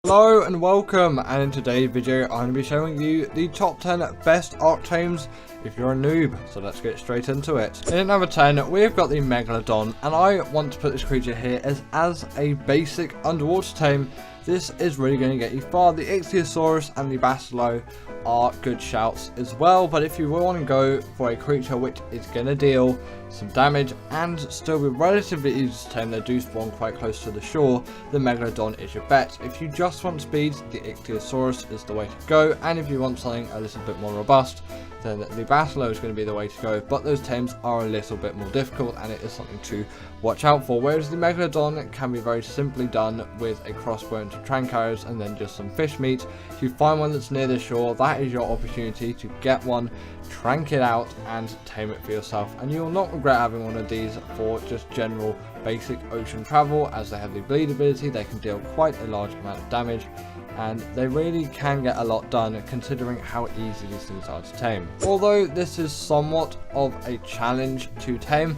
Hello and welcome, and in today's video I'm going to be showing you the top 10 best Arc tames if you're a noob, so let's get straight into it. In at number 10 we've got the Megalodon, and I want to put this creature here as a basic underwater tame. This is really going to get you far. The Ichthyosaurus and the Basilow are good shouts as well, but if you want to go for a creature which is going to deal some damage and still be relatively easy to tame, they do spawn quite close to the shore, the Megalodon is your bet. If you just want speed, the Ichthyosaurus is the way to go, and if you want something a little bit more robust, then the Basilow is going to be the way to go, but those tames are a little bit more difficult and it is something to watch out for. Whereas the Megalodon can be very simply done with a crossbow and 2 trank arrows and then just some fish meat. If you find one that's near the shore, that is your opportunity to get one, trank it out and tame it for yourself, and you will not regret having one of these for just general basic ocean travel, as they have the bleed ability. They can deal quite a large amount of damage, and they really can get a lot done considering how easy these things are to tame. Although this is somewhat of a challenge to tame,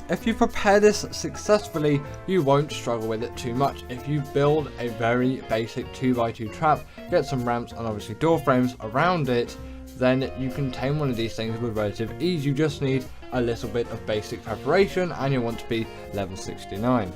if you prepare this successfully, you won't struggle with it too much. If you build a very basic 2x2 trap, get some ramps and obviously door frames around it, then you can tame one of these things with relative ease. You just need a little bit of basic preparation, and you want to be level 69.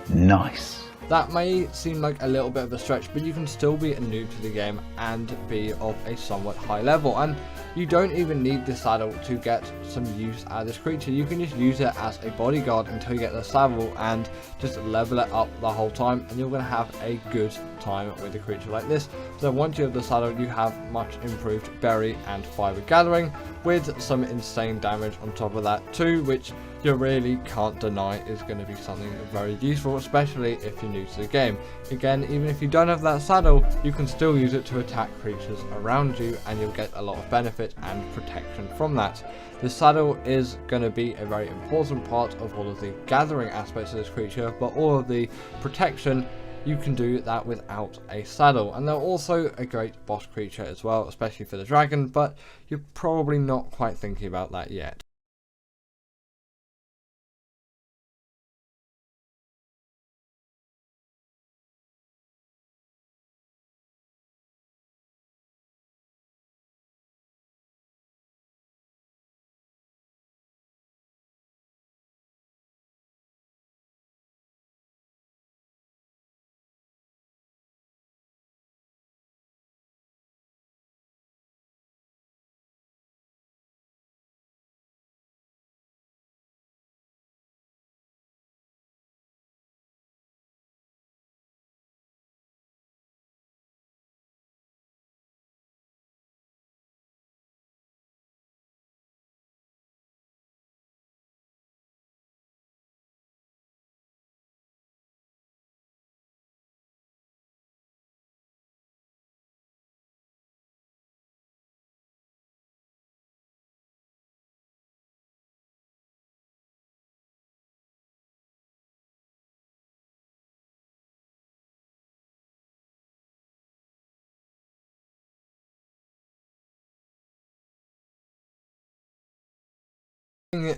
Nice. That may seem like a little bit of a stretch, but you can still be a noob to the game and be of a somewhat high level, and you don't even need the saddle to get some use out of this creature. You can just use it as a bodyguard until you get the saddle and just level it up the whole time, and you're going to have a good time with a creature like this. So once you have the saddle, you have much improved berry and fiber gathering with some insane damage on top of that too, which you really can't deny is going to be something very useful, especially if you're new to the game. Again, even if you don't have that saddle, you can still use it to attack creatures around you, and you'll get a lot of benefit and protection from that. The saddle is going to be a very important part of all of the gathering aspects of this creature, but all of the protection, you can do that without a saddle. And they're also a great boss creature as well, especially for the dragon, but you're probably not quite thinking about that yet.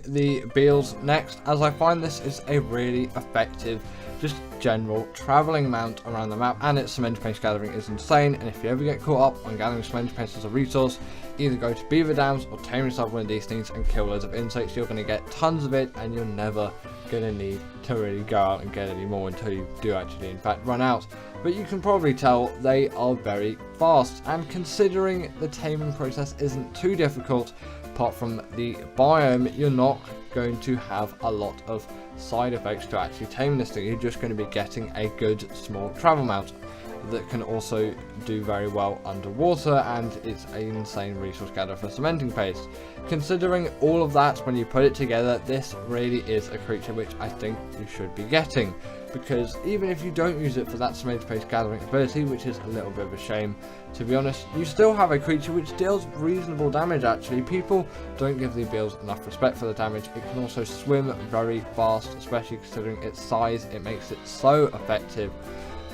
The Beals next, as I find this is a really effective just general traveling mount around the map, and its cement paste gathering is insane. And if you ever get caught up on gathering cement paste as a resource, either go to beaver dams or tame yourself one of these things and kill loads of insects. You're going to get tons of it, and you're never going to need to really go out and get any more until you do actually in fact run out. But you can probably tell they are very fast, and considering the taming process isn't too difficult, apart from the biome, you're not going to have a lot of side effects to actually tame this thing. You're just going to be getting a good small travel mount that can also do very well underwater, and it's an insane resource gather for cementing paste. Considering all of that, when you put it together, this really is a creature which I think you should be getting, because even if you don't use it for that cementing paste gathering ability, which is a little bit of a shame to be honest, you still have a creature which deals reasonable damage. Actually, people don't give the Beals enough respect for the damage. It can also swim very fast, especially considering its size. It makes it so effective.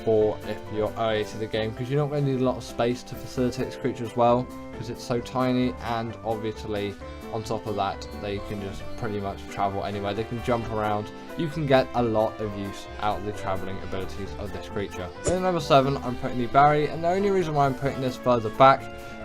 for if you're early to the game, because you're not going to need a lot of space to facilitate this creature as well, because it's so tiny, and obviously on top of that they can just pretty much travel anywhere. They can jump around. You can get a lot of use out of the travelling abilities of this creature. In number 7 I'm putting the Barry, and the only reason why I'm putting this further back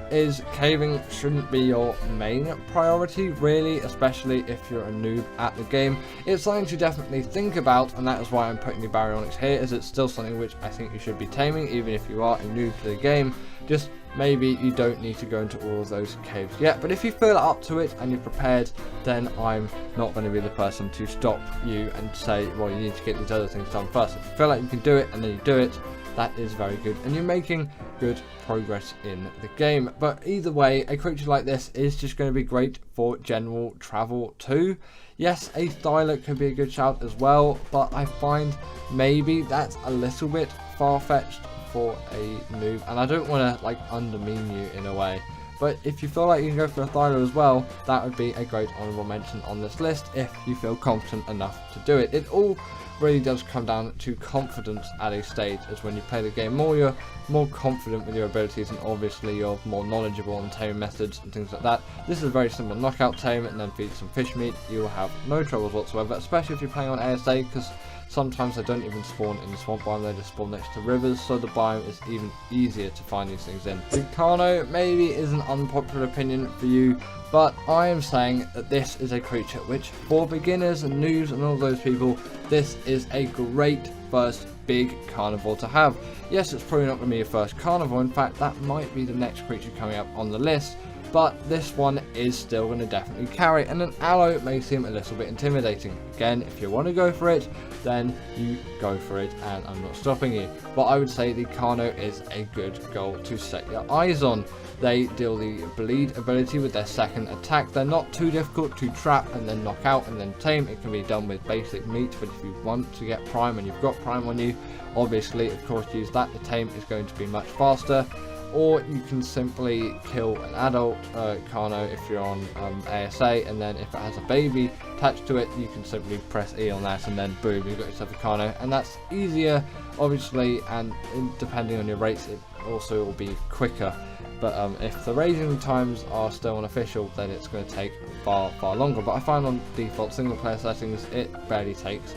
is caving shouldn't be your main priority really, especially if you're a noob at the game. It's something to definitely think about, and that is why I'm putting the Baryonyx here, as it's still something which I think you should be taming even if you are a noob to the game. Just maybe you don't need to go into all of those caves yet, but if you feel up to it and you're prepared, then I'm not going to be the person to stop you and say, well, you need to get these other things done first. If you feel like you can do it and then you do it, that is very good, and you're making good progress in the game. But either way, a creature like this is just going to be great for general travel too. Yes, a Thyla could be a good shout as well, but I find maybe that's a little bit far-fetched for a noob, and I don't want to like undermine you in a way, but if you feel like you can go for a Thyla as well, that would be a great honourable mention on this list if you feel confident enough to do it. It all really does come down to confidence at a stage, as when you play the game more, you're more confident with your abilities, and obviously you're more knowledgeable on taming methods and things like that. This is a very simple knockout tame and then feed some fish meat. You will have no troubles whatsoever, especially if you're playing on ASA, because sometimes they don't even spawn in the swamp biome, they just spawn next to rivers, so the biome is even easier to find these things in. Lucano maybe is an unpopular opinion for you, but I am saying that this is a creature which, for beginners and noobs and all those people, this is a great first big carnivore to have. Yes, it's probably not going to be your first carnivore, in fact that might be the next creature coming up on the list, but this one is still going to definitely carry, and an Aloe may seem a little bit intimidating. Again, if you want to go for it, then you go for it, and I'm not stopping you. But I would say the Carno is a good goal to set your eyes on. They deal the bleed ability with their second attack. They're not too difficult to trap and then knock out and then tame. It can be done with basic meat, but if you want to get prime and you've got prime on you, obviously of course use that. The tame is going to be much faster. Or you can simply kill an adult Carno if you're on ASA, and then if it has a baby attached to it, you can simply press E on that, and then boom, you've got yourself a Carno, and that's easier obviously, and depending on your rates it also will be quicker. But if the raising times are still unofficial, then it's going to take far longer. But I find on default single player settings it barely takes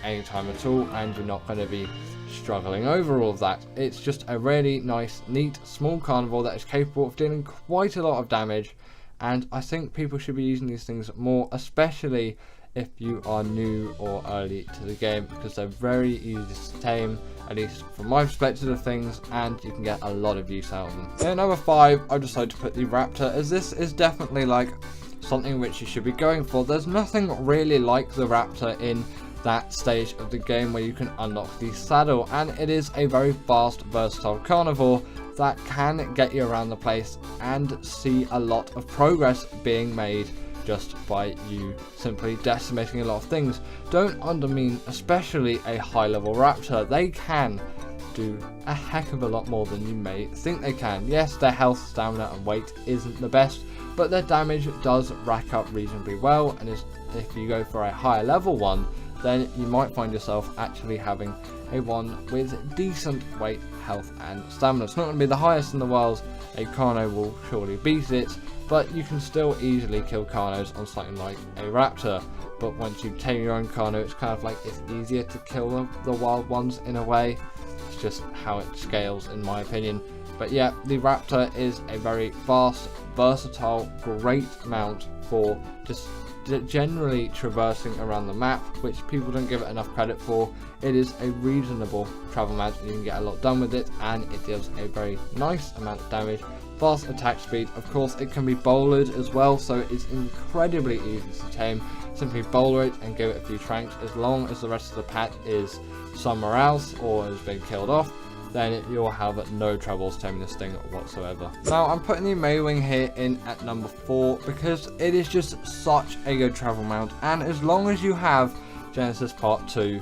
any time at all, and you're not going to be struggling over all of that. It's just a really nice, neat, small carnivore that is capable of dealing quite a lot of damage, and I think people should be using these things more, especially if you are new or early to the game, because they're very easy to tame, at least from my perspective of things, and you can get a lot of use out of them. And at number 5, I decided to put the Raptor, as this is definitely like something which you should be going for. There's nothing really like the Raptor in that stage of the game where you can unlock the saddle, and it is a very fast, versatile carnivore that can get you around the place and see a lot of progress being made just by you simply decimating a lot of things. Don't undermine especially a high level Raptor. They can do a heck of a lot more than you may think they can. Yes, their health, stamina and weight isn't the best, but their damage does rack up reasonably well, and if you go for a higher level one, then you might find yourself actually having a one with decent weight, health and stamina. It's not going to be the highest in the world, a Carno will surely beat it, but you can still easily kill Carnos on something like a Raptor. But once you tame your own Carno, it's kind of like it's easier to kill the wild ones in a way. It's just how it scales in my opinion. But yeah, the Raptor is a very fast, versatile, great mount for just generally traversing around the map, which people don't give it enough credit for. It is a reasonable travel mount, you can get a lot done with it, and it deals a very nice amount of damage. Fast attack speed, of course it can be bowlered as well, so it's incredibly easy to tame. Simply bowler it and give it a few tranks. As long as the rest of the pack is somewhere else or has been killed off, then you'll have no troubles taming this thing whatsoever. Now I'm putting the Maywing here in at number 4 because it is just such a good travel mount, and as long as you have Genesis Part 2,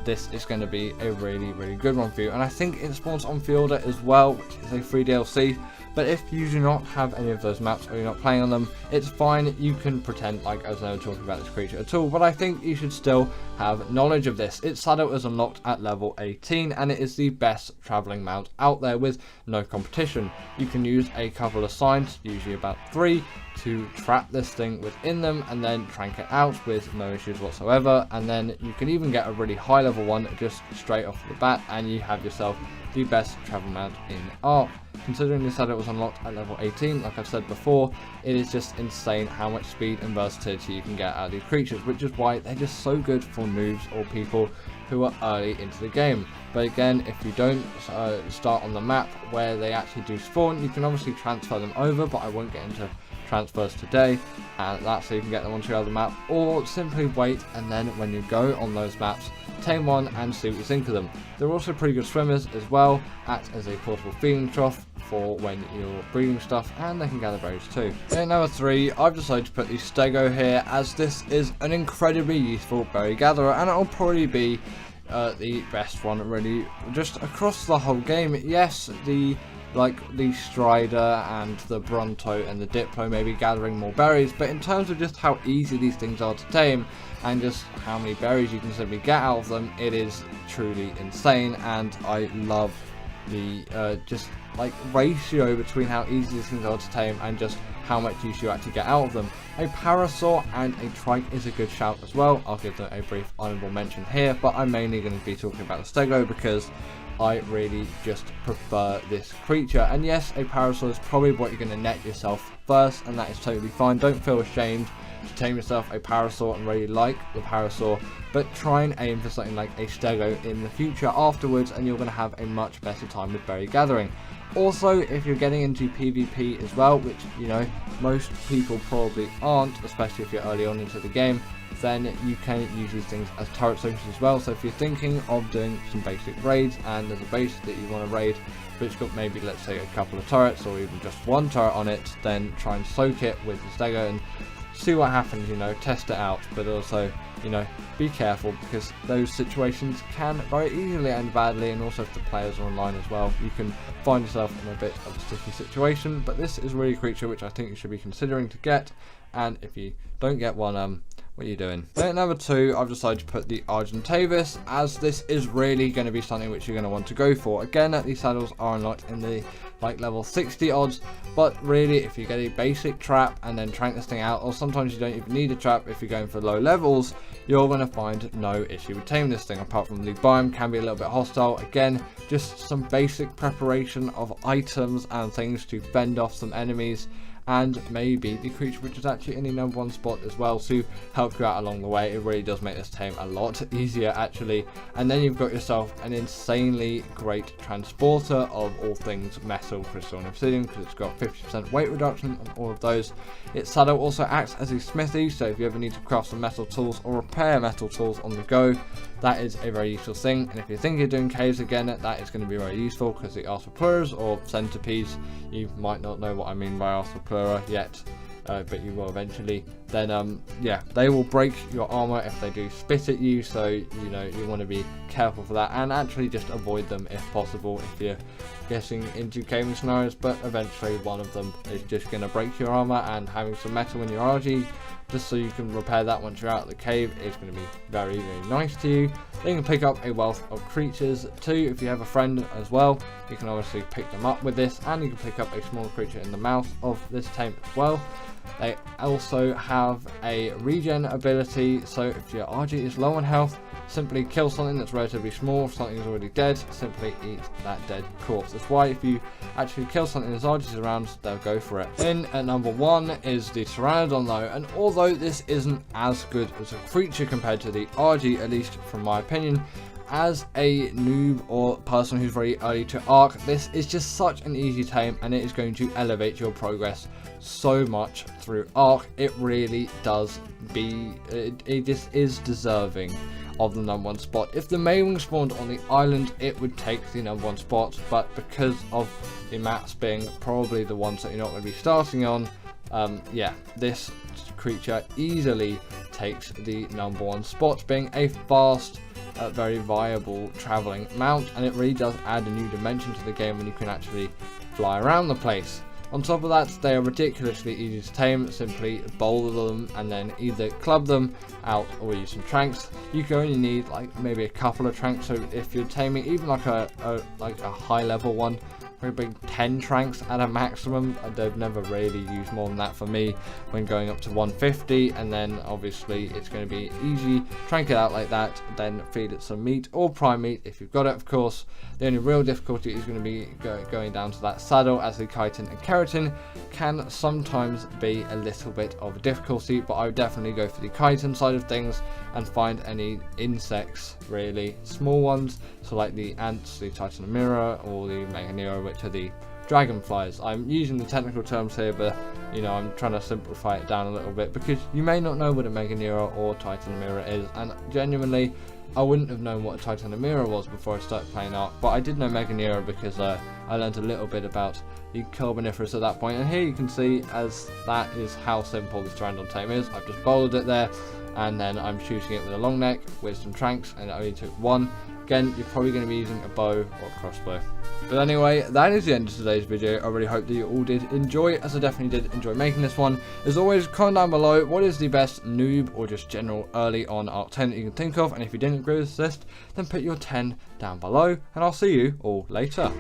this is going to be a really good one for you. And I think it spawns on Fielder as well, which is a free DLC, But if you do not have any of those maps or you're not playing on them, it's fine. You can pretend like I was never talking about this creature at all, but I think you should still have knowledge of this. Its saddle is unlocked at level 18 and it is the best travelling mount out there with no competition. You can use a couple of signs, usually about 3, to trap this thing within them and then crank it out with no issues whatsoever, and then you can even get a really high level one just straight off the bat and you have yourself the best travel mount in Ark. Considering this saddle was unlocked at level 18, like I've said before, it is just insane how much speed and versatility you can get out of these creatures, which is why they're just so good for noobs or people who are early into the game. But again, if you don't start on the map where they actually do spawn, you can obviously transfer them over, but I won't get into transfers today, and that's so you can get them onto your other map, or simply wait and then when you go on those maps, tame one and see what you think of them. They're also pretty good swimmers as well, act as a portable feeding trough for when you're breeding stuff, and they can gather berries too. In number 3, I've decided to put the Stego here, as this is an incredibly useful berry gatherer, and it'll probably be the best one really just across the whole game. Yes, the Strider and the Bronto and the Diplo may be gathering more berries, but in terms of just how easy these things are to tame and just how many berries you can simply get out of them, it is truly insane. And I love the just like ratio between how easy these things are to tame and just how much use you actually get out of them. A Parasaur and a Trike is a good shout as well. I'll give them a brief honourable mention here, but I'm mainly going to be talking about the Stego because I really just prefer this creature. And yes, a Parasaur is probably what you're going to net yourself first, and that is totally fine. Don't feel ashamed to tame yourself a Parasaur and really like the Parasaur, but try and aim for something like a Stego in the future afterwards, and you're going to have a much better time with berry gathering. Also, if you're getting into PvP as well, which, you know, most people probably aren't, especially if you're early on into the game, then you can use these things as turret soakers as well. So if you're thinking of doing some basic raids and there's a base that you want to raid which got maybe, let's say, a couple of turrets or even just one turret on it, then try and soak it with the Stego and see what happens, you know, test it out. But also, you know, be careful because those situations can very easily end badly, and also if the players are online as well, you can find yourself in a bit of a sticky situation. But this is really a creature which I think you should be considering to get, and if you don't get one, what are you doing? Then at number 2, I've decided to put the Argentavis, as this is really going to be something which you're going to want to go for. Again, these saddles are unlocked in the level 60 odds, but really if you get a basic trap and then trank this thing out, or sometimes you don't even need a trap if you're going for low levels, you're going to find no issue with taming this thing, apart from the biome can be a little bit hostile. Again, just some basic preparation of items and things to fend off some enemies, and maybe the creature which is actually in the number 1 spot as well to help you out along the way. It really does make this tame a lot easier actually. And then you've got yourself an insanely great transporter of all things metal, crystal and obsidian, because it's got 50% weight reduction on all of those. Its saddle also acts as a smithy, so if you ever need to craft some metal tools or repair metal tools on the go, that is a very useful thing. And if you think you're doing caves again, that is going to be very useful, because the Arthropleuras or centipedes, you might not know what I mean by Arthropleura yet, but you will eventually. Then yeah, they will break your armor if they do spit at you, so you know you want to be careful for that, and actually just avoid them if possible if you're getting into caving scenarios. But eventually one of them is just going to break your armor, and having some metal in your RG just so you can repair that once you're out of the cave is going to be very, very nice to you. Then you can pick up a wealth of creatures too. If you have a friend as well, you can obviously pick them up with this, and you can pick up a small creature in the mouth of this tame as well. They also have a regen ability, so if your RG is low on health, simply kill something that's relatively small. If something is already dead, simply eat that dead corpse. That's why if you actually kill something that's RG is around, they'll go for it. Then at number 1 is the Pteranodon though, and although this isn't as good as a creature compared to the RG, at least from my opinion, as a noob or person who's very early to Ark, this is just such an easy tame, and it is going to elevate your progress so much through Ark. It really does it just is deserving of the number 1 spot. If the Maywing spawned on the island, it would take the number 1 spot, but because of the maps being probably the ones that you're not going to be starting on, yeah, this creature easily takes the number 1 spot, being a fast a very viable traveling mount, and it really does add a new dimension to the game when you can actually fly around the place. On top of that, they are ridiculously easy to tame. Simply boulder them and then either club them out or use some tranks. You can only need like maybe a couple of tranks, so if you're taming even like a high level one, probably 10 tranks at a maximum. They've never really used more than that for me when going up to 150, and then obviously it's going to be easy. Trank it out like that, then feed it some meat or prime meat if you've got it, of course. The only real difficulty is going to be going down to that saddle, as the chitin and keratin can sometimes be a little bit of a difficulty, but I would definitely go for the chitin side of things and find any insects, really small ones, so like the ants, the Titanomira, or the Meganera, which are the dragonflies. I'm using the technical terms here, but you know, I'm trying to simplify it down a little bit because you may not know what a Meganera or Titanomira is, and genuinely I wouldn't have known what a Titanomira was before I started playing Ark, but I did know Meganera because I learned a little bit about the Carboniferous at that point, and here you can see as that is how simple this Pteranodon tame is. I've just bouldered it there, and then I'm shooting it with a long neck with some tranks, and it only took one. Again, you're probably going to be using a bow or a crossbow. But anyway, that is the end of today's video. I really hope that you all did enjoy, as I definitely did enjoy making this one. As always, comment down below what is the best noob or just general early on Ark 10 that you can think of, and if you didn't agree with this list, then put your 10 down below, and I'll see you all later.